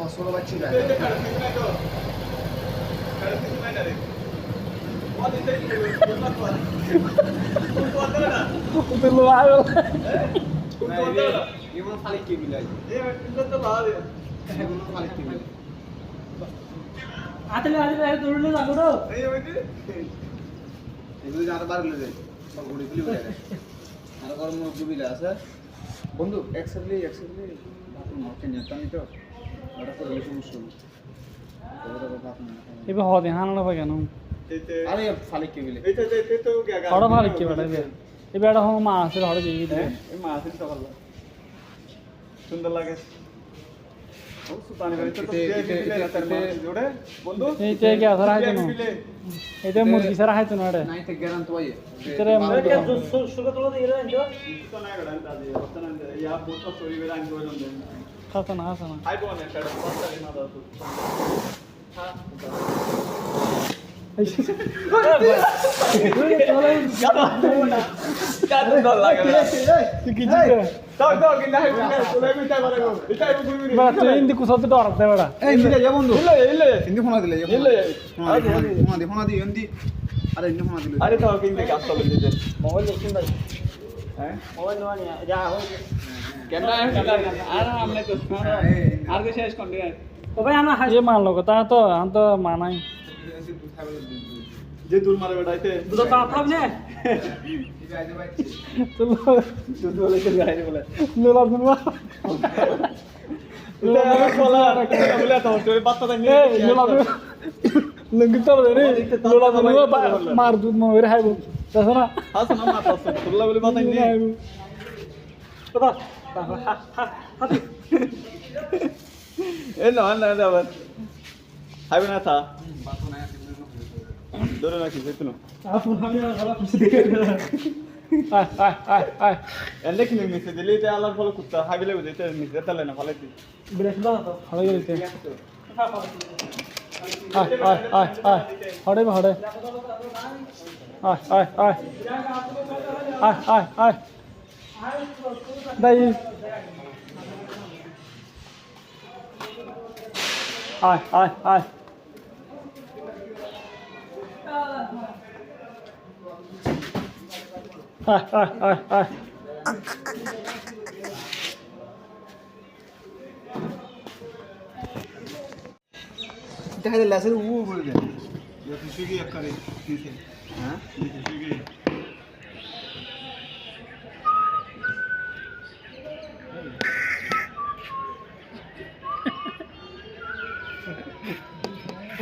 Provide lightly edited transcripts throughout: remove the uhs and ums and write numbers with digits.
Solo baccina. বন্ধু একসাথে এবার হবে হানানো পাই কেন আরে ফালিক কে বিলে হড় ভালো কি বেটা এবার এটা হো মা আছে হড় গিয়ে দিবে এই মাছ তো ভালো সুন্দর লাগে ও সুতানি বাড়ি তো তার মা জোড়ে বন্ধু এইটা কি আসার হয় কেন এটা মুরগি সারা হয় তো না এটা নাই তে গ্যারান তো আইয়ে ইতরে মুরগি সুগা তোলা দিয়ে রে তো তো না গড়ান তাজি বর্তমান ইয়া বহুত সরি বেরা আনগো নন্দে খাসনা হাসনা আই বোন একটা বস্তারি না দাও তো হ্যাঁ হিন্দি কুসাতে ডরাতে বেড়া আরে তো কিন্তু কাজ চলে দিতে মোবাইল দেখুন ভাই হ্যাঁ মোবাইল নোয়া নিয়া যা হোক ক্যামেরা আর আমনে তো আর কে শেষ কোন দিন ও ভাই আমরা ये मान लो ता तो हम तो माना ही যে দুল মারে বেড়াইতে দুটো তাপ তাপ নে तो দুল বলে কে গাইরে বলে लोला दुलवा এটা আমি বলা বলে তো তোর বাচ্চা দেন ए लोला लंगी तो रे लोला दुलवा मार दूध में रे है वो देखो ना হাস না মাথা তোলা বলে বাতাই নি কথা হাতি এ না না আবার হাইবে না থা ধরে নাকি সেতুনো আপু আমি গলা খুশি দেখে आय आय आय आय এন্ড কি মিছে দিলে তে আলার ফল কুত্তা হাইবে লাগে তে মিছে তালে না ফালাইতি বিরাট দাও তো हड़े गए थे आय आय आय आय हड़े में हड़े आय आय आय आय आय आय दाई आय आय आय आय आय आय आय দেখা যায় লাসের উ বলে দেয় ये खुशी की अक्करे नीचे हां खुशी की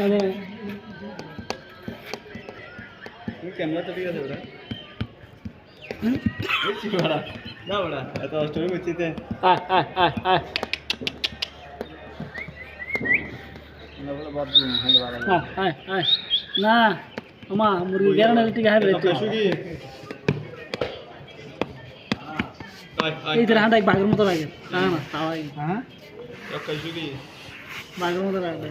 अरे ये कैमरा तो ठीक है बड़ा ये छी बड़ा ना बड़ा ये तो स्टोरी में चीते आय आय आय आय ना बोला बात हैंड वाला आय आय ना अम्मा मुर्गी गेरने टिके है रे खुशी की इधर हांडा एक बागर मतो लागे ना ना तावाई हां तो खुशी की बागर मतो लागे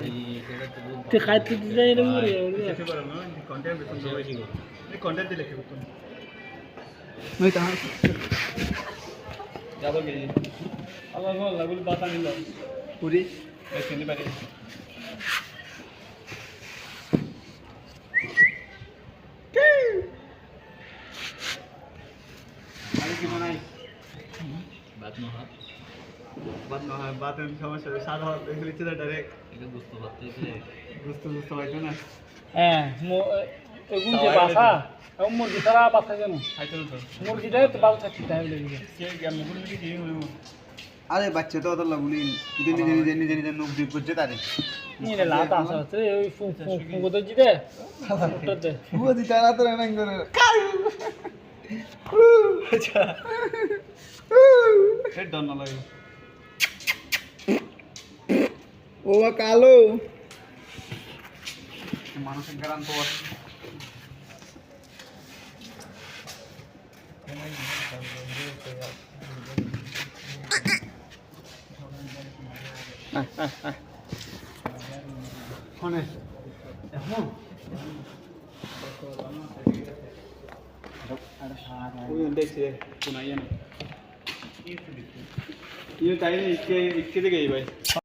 ते खाते जाय रे मुर्गी ऐसे करो ना कंटेंट भी सुन लो ये कंटेंट दे लेके तुम मैं कहां যাব কে আবার বল লাগল বাতা নিল পুরি ऐसे नहीं पारे আরে কি বানাই বাত না হয় বাত এর সমস্যা সাদা এগুলি তো ডাইরেক্ট এটা বুঝতে পারতে না হ্যাঁ এগুন যে বাসা ও মুরগি তারা বাসা কেন খাইতে তো মুরগিটা তো বাল থাকতে টাইম লাগে সে গেম মুগুলি কি হলো আরে বাচ্চা তো অত লাগুলি জেনে নুক দিয়ে করছে তারে ni le la ta sa te ওই ফু ফু ফু তো জিদে উত্তর দে বুঝি তারা তো রান করে আচ্ছা হেড ডাউন না লাগে ও কালো মানুষের গ্রাম তো হনে এখন ওই দেখছি কোন আইয়া না ইয়ে তাই না ইকে ইকে থেকে ভাই